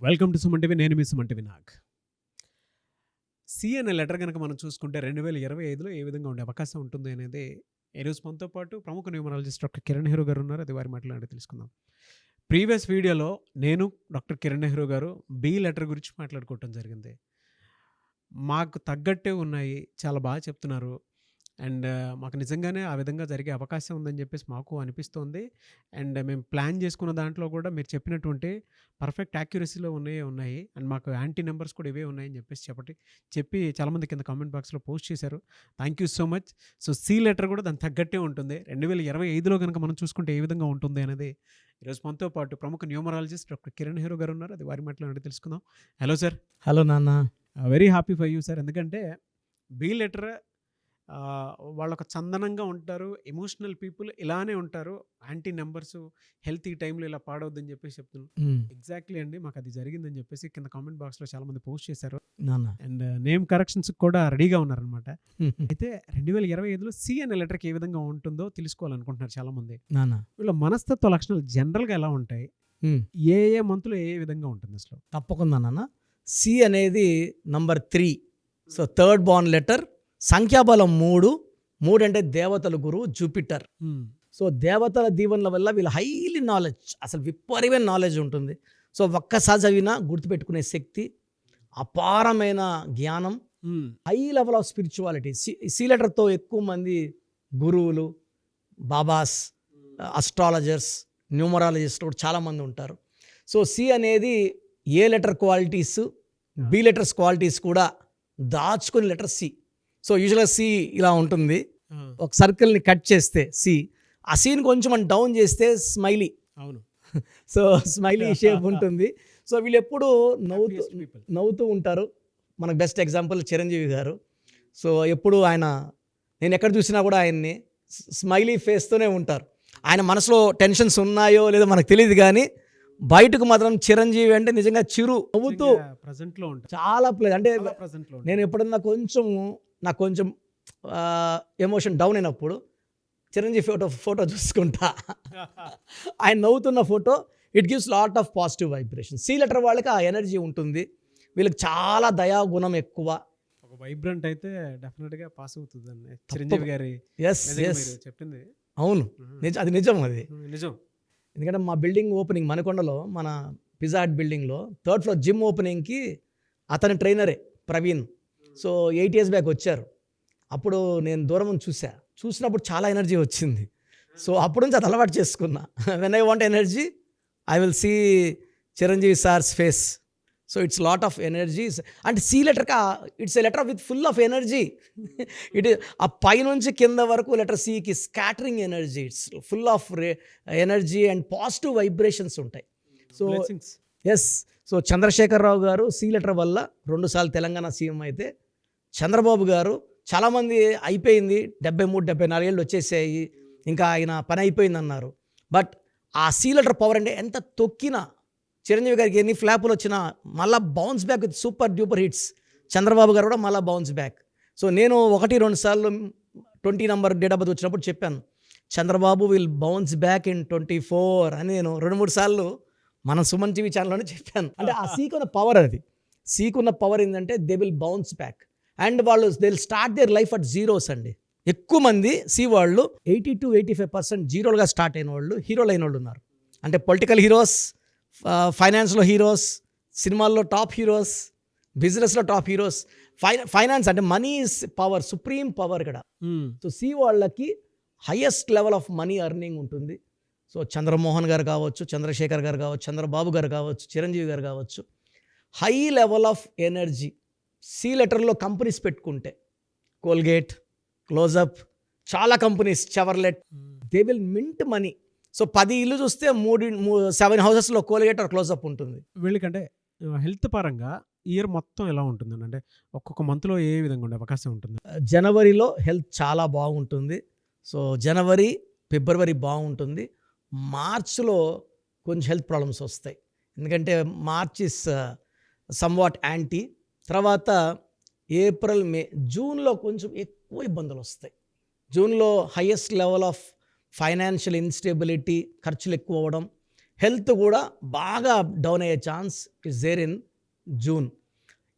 Welcome to Suman TV. నేను మీ Suman TV Nag. C అనే letter కనుక మనం చూసుకుంటే 2025లో ఏ విధంగా ఉండే అవకాశం ఉంటుంది అనేది ఈరోజు మనతో పాటు ప్రముఖ న్యూమరాలజిస్ట్ డాక్టర్ కిరణ్ నెహ్రూ గారు ఉన్నారు. అది వారి మాటలు తెలుసుకుందాం. ప్రీవియస్ వీడియోలో నేను డాక్టర్ కిరణ్ నెహ్రూ గారు బి లెటర్ గురించి మాట్లాడుకోవటం జరిగింది. మాకు తగ్గట్టే ఉన్నాయి, చాలా బాగా చెప్తున్నారు అండ్ మాకు నిజంగానే ఆ విధంగా జరిగే అవకాశం ఉందని చెప్పేసి మాకు అనిపిస్తోంది. అండ్ మేము ప్లాన్ చేసుకున్న దాంట్లో కూడా మీరు చెప్పినటువంటి పర్ఫెక్ట్ యాక్యురసీలో ఉన్నాయి అండ్ మాకు యాంటీ నెంబర్స్ కూడా ఇవే ఉన్నాయని చెప్పి చాలామంది కింద కామెంట్ బాక్స్లో పోస్ట్ చేశారు. Thank you so much. So C letter కూడా దానికి తగ్గట్టే ఉంటుంది. 2025లో కనుక మనం చూసుకుంటే ఏ విధంగా ఉంటుంది అనేది ఈరోజు మనతో పాటు ప్రముఖ న్యూమరాలజిస్ట్ డాక్టర్ కిరణ్ నెహ్రూ గారు ఉన్నారు. అది వారి మాటలు తెలుసుకుందాం. Hello sir. హలో నాన్న. Very happy for you sir. ఎందుకంటే బి లెటర్ వాళ్ళొక చందనంగా ఉంటారు, ఎమోషనల్ పీపుల్ ఇలానే ఉంటారు. యాంటీ నెంబర్స్ హెల్త్ ఈ టైంలో ఇలా పాడవద్దని చెప్పేసి చెప్తున్నాను. ఎగ్జాక్ట్లీ అండి, మాకు అది జరిగిందని చెప్పేసి కింద కామెంట్ బాక్స్లో చాలా మంది పోస్ట్ చేశారు అండ్ నేమ్ కరెక్షన్స్ కూడా రెడీగా ఉన్నారనమాట. అయితే 2025లో సి అనే లెటర్కి ఏ విధంగా ఉంటుందో తెలుసుకోవాలనుకుంటున్నారు చాలా మంది. వీళ్ళ మనస్తత్వ లక్షణాలు జనరల్గా ఎలా ఉంటాయి, ఏ ఏ మంత్లో ఏ విధంగా ఉంటుంది అసలు? తప్పకుండా నాన్న. సి అనేది number 3. So third born letter. సంఖ్యాబలం 3 అంటే దేవతల గురువు జూపిటర్. సో దేవతల దీవెనల వల్ల వీళ్ళు హైలీ నాలెడ్జ్, అసలు విపరీతమైన నాలెడ్జ్ ఉంటుంది. సో ఒక్కసారి చదివినా గుర్తుపెట్టుకునే శక్తి, అపారమైన జ్ఞానం, high level of spirituality. C లెటర్తో ఎక్కువ మంది గురువులు, బాబాస్, అస్ట్రాలజర్స్, న్యూమరాలజిస్ట్ కూడా చాలామంది ఉంటారు. సో సి అనేది ఏ లెటర్ క్వాలిటీస్, బి లెటర్స్ క్వాలిటీస్ కూడా దాచుకునే లెటర్ సి. సో యూజువల్గా సి ఇలా ఉంటుంది. ఒక సర్కిల్ని కట్ చేస్తే సి, ఆ సీన్ కొంచెం మనం డౌన్ చేస్తే స్మైలీ. అవును. సో స్మైలీ షేప్ ఉంటుంది. సో వీళ్ళు ఎప్పుడు నవ్వుతూ ఉంటారు. మనకు బెస్ట్ ఎగ్జాంపుల్ చిరంజీవి గారు. సో ఎప్పుడు ఆయన, నేను ఎక్కడ చూసినా కూడా ఆయన్ని స్మైలీ ఫేస్తోనే ఉంటారు. ఆయన మనసులో టెన్షన్స్ ఉన్నాయో లేదో మనకు తెలియదు, కానీ బయటకు మాత్రం చిరంజీవి అంటే నిజంగా చిరు నవ్వుతూ చాలా అంటే నేను ఎప్పుడన్నా నాకు కొంచెం ఎమోషన్ డౌన్ అయినప్పుడు చిరంజీవి ఫోటో చూసుకుంటా. ఆయన నవ్వుతున్న photo, it gives lot of positive vibration. C letter వాళ్ళకి ఆ ఎనర్జీ ఉంటుంది. వీళ్ళకి చాలా దయా గుణం ఎక్కువ. ఒక వైబ్రెంట్ అయితే డెఫినెట్గా పాస్ అవుతుంది అండి చిరంజీవి గారి. చెప్పింది అవును, అది నిజం. నిజం. ఎందుకంటే మా బిల్డింగ్ ఓపెనింగ్ మనకొండలో, మన పిజ్జా హట్ బిల్డింగ్లో 3rd ఫ్లోర్ జిమ్ ఓపెనింగ్కి అతని ట్రైనరే ప్రవీణ్. సో 8 years బ్యాక్ వచ్చారు. అప్పుడు నేను దూరం చూసినప్పుడు చాలా ఎనర్జీ వచ్చింది. సో అప్పుడు నుంచి అది అలవాటు చేసుకున్నా. When I want energy, I will see Chiranjeevi sir's face. So it's lot of energies. అంటే సి లెటర్కి it's a letter with full of energy. It ఆ పైనుంచి కింద వరకు లెటర్ సికి scattering energy. It's full of energy and positive vibrations ఉంటాయి. So yes. So Chandrashekar Rao గారు C letter వల్ల 2 సార్లు తెలంగాణ సీఎం అయితే, చంద్రబాబు గారు చాలామంది అయిపోయింది 73-74 ఏళ్ళు వచ్చేసాయి, ఇంకా ఆయన పని అయిపోయింది అన్నారు. బట్ ఆ సి లెటర్ పవర్ అంటే ఎంత తొక్కినా, చిరంజీవి గారికి ఎన్ని ఫ్లాపులు వచ్చినా మళ్ళీ bounce back with super duper hits. Chandrababu గారు కూడా మళ్ళీ బౌన్స్ బ్యాక్. సో నేను 1-2 సార్లు 20 నంబర్ డేట్ ఆఫ్ బర్త్ వచ్చినప్పుడు చెప్పాను, Chandrababu will bounce back in 24 అని నేను 2-3 సార్లు మన సుమన్ టీవీ ఛానల్లోనే చెప్పాను. అంటే ఆ సీకున్న పవర్, అది సీకున్న పవర్ ఏంటంటే they will bounce back and వాళ్ళు they will start their life at zeros అండి. ఎక్కువ మంది సి వాళ్ళు 80-85% జీరోలుగా స్టార్ట్ అయిన వాళ్ళు, హీరోలు అయిన వాళ్ళు ఉన్నారు. అంటే పొలిటికల్ హీరోస్, ఫైనాన్స్లో హీరోస్, సినిమాల్లో టాప్ హీరోస్, బిజినెస్లో టాప్ హీరోస్. ఫైనాన్స్ అంటే money is power, supreme power ఇక్కడ. సో సి వాళ్ళకి highest level of money earning ఉంటుంది. సో చంద్రమోహన్ గారు కావచ్చు, చంద్రశేఖర్ గారు కావచ్చు, చంద్రబాబు గారు కావచ్చు, చిరంజీవి గారు కావచ్చు, high level of energy. C లెటర్లో కంపెనీస్ పెట్టుకుంటే కోల్గేట్, క్లోజప్, చాలా companies, Chevrolet, they will mint money. So 10 ఇల్లు చూస్తే 7 హౌసెస్లో కోల్గేట్ ఆర్ క్లోజప్ ఉంటుంది. వీళ్ళకంటే హెల్త్ పరంగా ఇయర్ మొత్తం ఎలా ఉంటుందండి? అంటే ఒక్కొక్క మంత్లో ఏ విధంగా ఉండే అవకాశం ఉంటుంది? జనవరిలో హెల్త్ చాలా బాగుంటుంది. సో జనవరి, ఫిబ్రవరి బాగుంటుంది. మార్చ్లో కొంచెం హెల్త్ ప్రాబ్లమ్స్ వస్తాయి, ఎందుకంటే మార్చ్ ఇస్ సమ్వాట్ యాంటీ. తర్వాత ఏప్రిల్, మే, జూన్లో కొంచెం ఎక్కువ ఇబ్బందులు వస్తాయి. జూన్లో highest level of financial instability, ఖర్చులు ఎక్కువ అవ్వడం, హెల్త్ కూడా బాగా డౌన్ అయ్యే chance is there in June.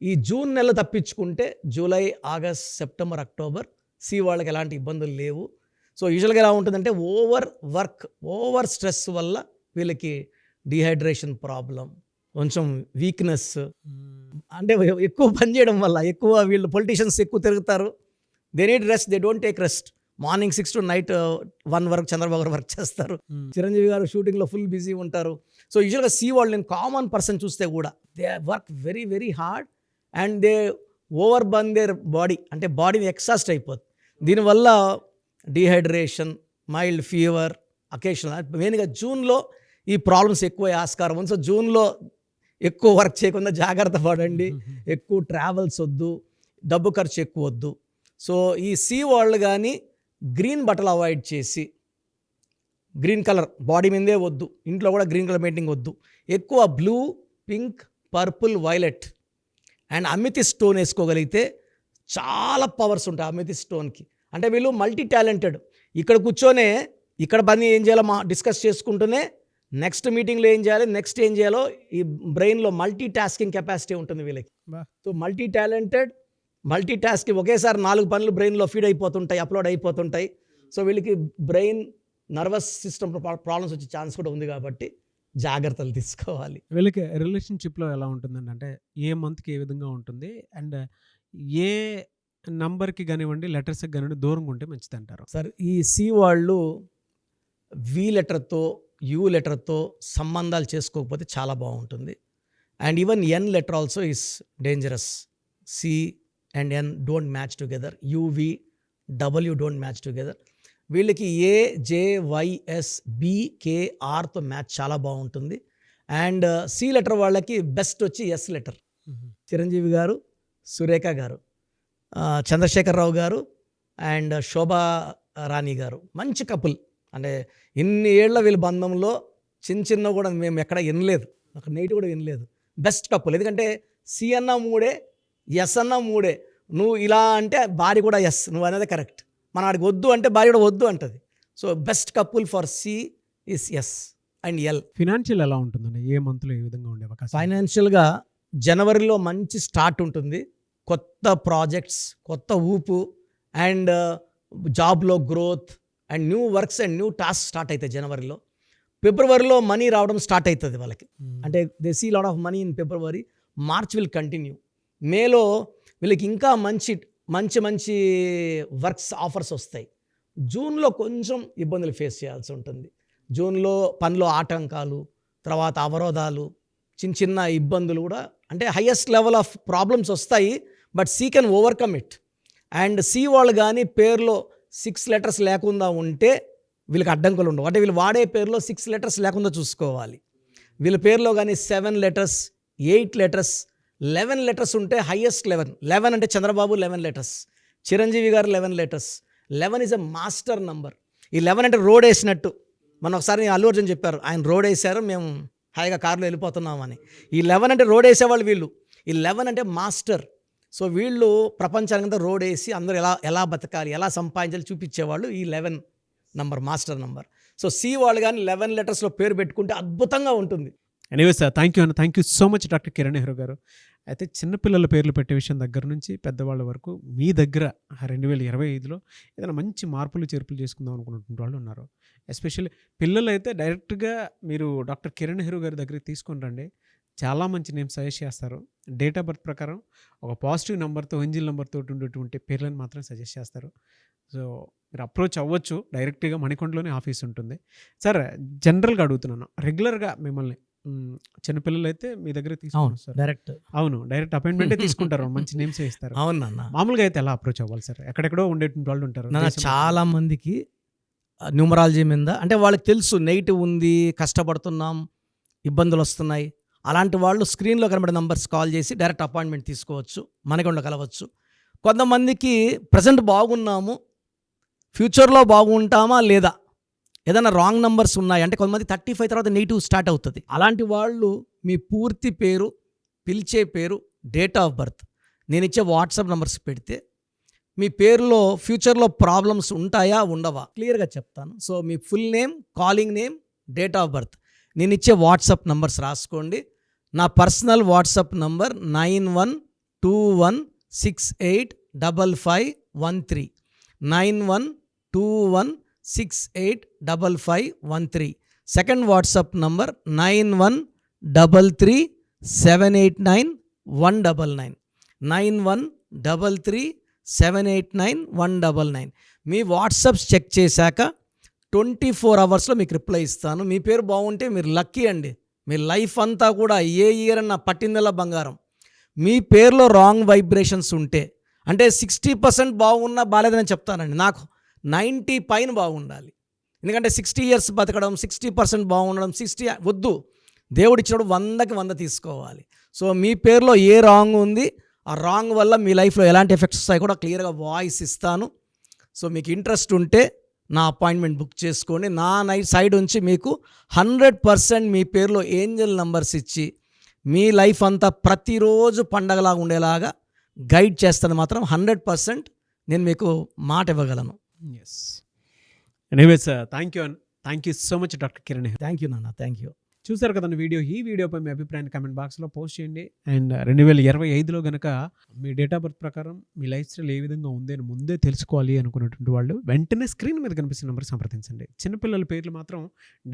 ఈ జూన్ నెల తప్పించుకుంటే July, August, September, October C వాళ్ళకి ఎలాంటి ఇబ్బందులు లేవు. సో యూజువల్గా ఎలా ఉంటుందంటే ఓవర్ వర్క్, ఓవర్ స్ట్రెస్ వల్ల వీళ్ళకి డీహైడ్రేషన్ ప్రాబ్లం, కొంచెం వీక్నెస్, అంటే ఎక్కువ పని చేయడం వల్ల, ఎక్కువ వీళ్ళు పొలిటీషియన్స్ ఎక్కువ తిరుగుతారు. They need rest, they don't take rest. Morning 6 to night 1 వరకు చంద్రబాబు గారు వర్క్ చేస్తారు, చిరంజీవి గారు షూటింగ్లో ఫుల్ బిజీ ఉంటారు. సో యూజువల్గా సి వాళ్ళు, నేను కామన్ పర్సన్ చూస్తే కూడా they work very very hard and they over burn their body, అంటే బాడీని ఎక్సాస్ట్ అయిపోతుంది. దీనివల్ల డీహైడ్రేషన్, మైల్డ్ ఫీవర్, అకేషనల్, మెయిన్గా జూన్లో ఈ ప్రాబ్లమ్స్ ఎక్కువ ఆస్కారం ఉంది. సో జూన్లో ఎక్కువ వర్క్ చేయకుండా జాగ్రత్త పడండి, ఎక్కువ ట్రావెల్స్ వద్దు, డబ్బు ఖర్చు ఎక్కువ వద్దు. సో ఈ సి వాళ్ళు కానీ గ్రీన్ బట్టలు అవాయిడ్ చేసి, గ్రీన్ కలర్ బాడీ మీదే వద్దు, ఇంట్లో కూడా గ్రీన్ కలర్ పెయింటింగ్ వద్దు, ఎక్కువ blue, pink, purple, violet and amethyst stone వేసుకోగలిగితే చాలా పవర్స్ ఉంటాయి అమితిస్ట్ స్టోన్కి. అంటే వీళ్ళు మల్టీ టాలెంటెడ్, ఇక్కడ కూర్చొనే ఇక్కడ పని ఏం చేయాలో డిస్కస్ చేసుకుంటూనే నెక్స్ట్ మీటింగ్లో ఏం చేయాలి, నెక్స్ట్ ఏం చేయాలో ఈ బ్రెయిన్లో మల్టీ టాస్కింగ్ కెపాసిటీ ఉంటుంది వీళ్ళకి. So multi talented, multi tasking, ఒకేసారి 4 పనులు బ్రెయిన్లో ఫీడ్ అయిపోతుంటాయి, అప్లోడ్ అయిపోతుంటాయి. సో వీళ్ళకి బ్రెయిన్, నర్వస్ సిస్టమ్ ప్రాబ్లమ్స్ వచ్చే ఛాన్స్ కూడా ఉంది కాబట్టి జాగ్రత్తలు తీసుకోవాలి. వీళ్ళకి రిలేషన్షిప్లో ఎలా ఉంటుందండి, అంటే ఏ మంత్కి ఏ విధంగా ఉంటుంది, అండ్ ఏ నంబర్కి కానివ్వండి, లెటర్స్కి కానివ్వండి దూరంగా ఉంటే మంచిది అంటారు? సార్, ఈ సి వాళ్ళు వి లెటర్తో, యూ లెటర్తో సంబంధాలు చేసుకోకపోతే చాలా బాగుంటుంది. And even N letter also is dangerous. C and N don't match together, U V, W don't match together. వీళ్ళకి A, J, Y, S, B, K, ఆర్తో మ్యాచ్ చాలా బాగుంటుంది. అండ్ సి లెటర్ వాళ్ళకి బెస్ట్ వచ్చి ఎస్ లెటర్. చిరంజీవి గారు, సురేఖ గారు, చంద్రశేఖరరావు గారు and శోభా రాణి గారు మంచి కపుల్. అంటే ఇన్ని ఏళ్ల వీళ్ళ బంధంలో చిన్న కూడా మేము ఎక్కడ వినలేదు, ఒక నైట్ కూడా వినలేదు. Best couple. ఎందుకంటే సి అన్న 3, ఎస్ అన్న 3. నువ్వు ఇలా అంటే భార్య కూడా ఎస్, నువ్వు అనేది కరెక్ట్. మన వాడికి వద్దు అంటే భార్య కూడా వద్దు అంటది. So best couple for C is S and L. Financial ఎలా ఉంటుందండి, ఏ మంత్లో ఏ విధంగా ఉండే అవకాశం? ఫైనాన్షియల్గా జనవరిలో మంచి స్టార్ట్ ఉంటుంది, కొత్త ప్రాజెక్ట్స్, కొత్త ఊపు అండ్ జాబ్లో growth and new works and new task start అవుతాయి జనవరిలో. ఫిబ్రవరిలో మనీ రావడం స్టార్ట్ అవుతుంది వాళ్ళకి, అంటే they see lot of money in February. March will continue. మేలో వీళ్ళకి ఇంకా మంచి మంచి మంచి వర్క్స్ ఆఫర్స్ వస్తాయి. జూన్లో కొంచెం ఇబ్బందులు ఫేస్ చేయాల్సి ఉంటుంది. జూన్లో పనిలో ఆటంకాలు, తర్వాత అవరోధాలు, చిన్న ఇబ్బందులు కూడా, అంటే హైయెస్ట్ లెవెల్ ఆఫ్ ప్రాబ్లమ్స్ వస్తాయి. But C can overcome it. And C వాళ్ళు కానీ పేరులో 6 letters లేకుండా ఉంటే వీళ్ళకి అడ్డంకులు ఉండవు. అంటే వీళ్ళు వాడే పేరులో 6 letters లేకుండా చూసుకోవాలి. వీళ్ళ పేరులో కానీ 7 letters, 8 letters, 11 letters ఉంటే హైయెస్ట్ 11 అంటే చంద్రబాబు 11 letters, చిరంజీవి గారు 11 letters. 11 is a master number. ఈ 11 అంటే రోడ్ వేసినట్టు. మన ఒకసారి అల్లు అర్జున్ చెప్పారు, ఆయన రోడ్ వేసారు, మేము హాయిగా కారులో వెళ్ళిపోతున్నామని. ఈ 11 అంటే రోడ్ వేసేవాళ్ళు వీళ్ళు. ఈ 11 అంటే మాస్టర్. సో వీళ్ళు ప్రపంచానికంతా రోడ్ వేసి అందరూ ఎలా బతకాలి, ఎలా సంపాదించాలి చూపించేవాళ్ళు ఈ 11 number, master number. So C వాళ్ళు కానీ 11 letters పేరు పెట్టుకుంటే అద్భుతంగా ఉంటుంది. ఎనీవే సార్, థ్యాంక్ యూ అన్న, thank you so much doctor Kiran Nehru గారు. అయితే చిన్నపిల్లల పేర్లు పెట్టే విషయం దగ్గర నుంచి పెద్దవాళ్ళ వరకు మీ దగ్గర 2025లో ఏదైనా మంచి మార్పులు చేర్పులు చేసుకుందాం అనుకున్నటువంటి వాళ్ళు ఉన్నారు. ఎస్పెషల్లీ పిల్లలు అయితే డైరెక్ట్గా మీరు డాక్టర్ కిరణ్ నెహ్రూ గారి దగ్గరికి తీసుకొని రండి, చాలా మంచి నేమ్ సజెస్ట్ చేస్తారు. డేట్ ఆఫ్ బర్త్ ప్రకారం ఒక పాజిటివ్ నెంబర్తో, ఎంజిల్ నెంబర్తో ఉండేటువంటి పేర్లను మాత్రం సజెస్ట్ చేస్తారు. సో మీరు అప్రోచ్ అవ్వచ్చు, డైరెక్ట్గా మణికొండలోనే ఆఫీస్ ఉంటుంది. సార్, జనరల్గా అడుగుతున్నాను, రెగ్యులర్గా మిమ్మల్ని చిన్నపిల్లలు అయితే మీ దగ్గర తీసుకుంటారు సార్? డైరెక్ట్ అపాయింట్మెంటే తీసుకుంటారు, మంచి నేమ్స్ ఇస్తారు. అవునన్న. మామూలుగా అయితే ఎలా అప్రోచ్ అవ్వాలి సార్? ఎక్కడెక్కడో ఉండేటువంటి వాళ్ళు ఉంటారు. చాలా మందికి న్యూమరాలజీ మీద అంటే వాళ్ళకి తెలుసు నెగిటివ్ ఉంది, కష్టపడుతున్నాం, ఇబ్బందులు వస్తున్నాయి. అలాంటి వాళ్ళు స్క్రీన్లో కనబడే నంబర్స్ కాల్ చేసి డైరెక్ట్ అపాయింట్మెంట్ తీసుకోవచ్చు, మనకొండ కలవచ్చు. కొంతమందికి ప్రజెంట్ బాగున్నాము, ఫ్యూచర్లో బాగుంటామా లేదా, ఏదైనా రాంగ్ నంబర్స్ ఉన్నాయి అంటే కొంతమంది 35 తర్వాత నెగిటివ్ స్టార్ట్ అవుతుంది. అలాంటి వాళ్ళు మీ పూర్తి పేరు, పిలిచే పేరు, డేట్ ఆఫ్ బర్త్, నేను ఇచ్చే వాట్సాప్ నంబర్స్ పెడితే మీ పేరులో ఫ్యూచర్లో ప్రాబ్లమ్స్ ఉంటాయా ఉండవా క్లియర్గా చెప్తాను. So me full name, calling name, date of birth, నేను ఇచ్చే వాట్సాప్ నంబర్స్ రాసుకోండి. నా personal WhatsApp number 9121685513 9121685513. Second WhatsApp number 9133789199 9133789199. మీ వాట్సాప్స్ చెక్ చేశాక 24 అవర్స్లో మీకు రిప్లై ఇస్తాను. మీ పేరు బాగుంటే మీరు లక్కీ అండి. మీ లైఫ్ అంతా కూడా ఏ ఇయర్ అన్న పట్టిందల్లా బంగారం. మీ పేరులో రాంగ్ వైబ్రేషన్స్ ఉంటే, అంటే 60% బాగున్నా బాలేదని చెప్తానండి. నాకు 90 పైన బాగుండాలి. ఎందుకంటే 60 ఇయర్స్ బతకడం, 60% బాగుండడం, 60 వద్దు. దేవుడు ఇచ్చినప్పుడు 100కి 100 తీసుకోవాలి. సో మీ పేరులో ఏ రాంగ్ ఉంది, ఆ రాంగ్ వల్ల మీ లైఫ్లో ఎలాంటి ఎఫెక్ట్స్ వస్తాయి కూడా క్లియర్గా వాయిస్ ఇస్తాను. సో మీకు ఇంట్రెస్ట్ ఉంటే నా అపాయింట్మెంట్ బుక్ చేసుకోండి. నా సైడ్ నుంచి మీకు 100% మీ పేరులో ఏంజల్ నంబర్స్ ఇచ్చి మీ లైఫ్ అంతా ప్రతిరోజు పండగలాగా ఉండేలాగా గైడ్ చేస్తాను. మాత్రం 100% నేను మీకు మాట ఇవ్వగలను. Yes. Anyways thank you so much doctor Kiran Nehru. Thank you నాన్న, థ్యాంక్ యూ. చూసారు కదండి వీడియో. ఈ వీడియోపై మీ అభిప్రాయాన్ని కామెంట్ బాక్స్లో పోస్ట్ చేయండి. అండ్ 2025లో కనుక మీ డేట్ ఆఫ్ బర్త్ ప్రకారం మీ లైఫ్ స్టైల్ ఏ విధంగా ఉంది అని ముందే తెలుసుకోవాలి అనుకున్నటువంటి వాళ్ళు వెంటనే స్క్రీన్ మీద కనిపిస్తున్న నెంబర్ సంప్రదించండి. చిన్నపిల్లల పేర్లు మాత్రం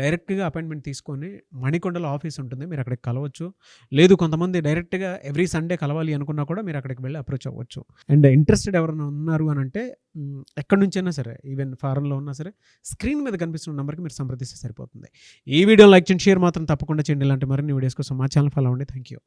డైరెక్ట్గా అపాయింట్మెంట్ తీసుకొని మణికొండలో ఆఫీస్ ఉంటుంది, మీరు అక్కడికి కలవచ్చు. లేదు కొంతమంది డైరెక్ట్గా ఎవ్రీ సండే కలవాలి అనుకున్నా కూడా మీరు అక్కడికి వెళ్ళి అప్రోచ్ అవ్వచ్చు. అండ్ ఇంట్రెస్టెడ్ ఎవరైనా ఉన్నారు అని అంటే ఎక్కడి నుంచైనా సరే, ఈవెన్ ఫారెన్లో ఉన్నా సరే, స్క్రీన్ మీద కనిపిస్తున్న నెంబర్కి మీరు సంప్రదిస్తే సరిపోతుంది. ఈ వీడియో లైక్ చేయండి, షేర్ మాత్రం తప్పకుండా చేయండి. ఇలాంటి మరిన్ని వీడియోస్ కోసం మా ఛానల్ ఫాలో అవ్వండి. Thank you.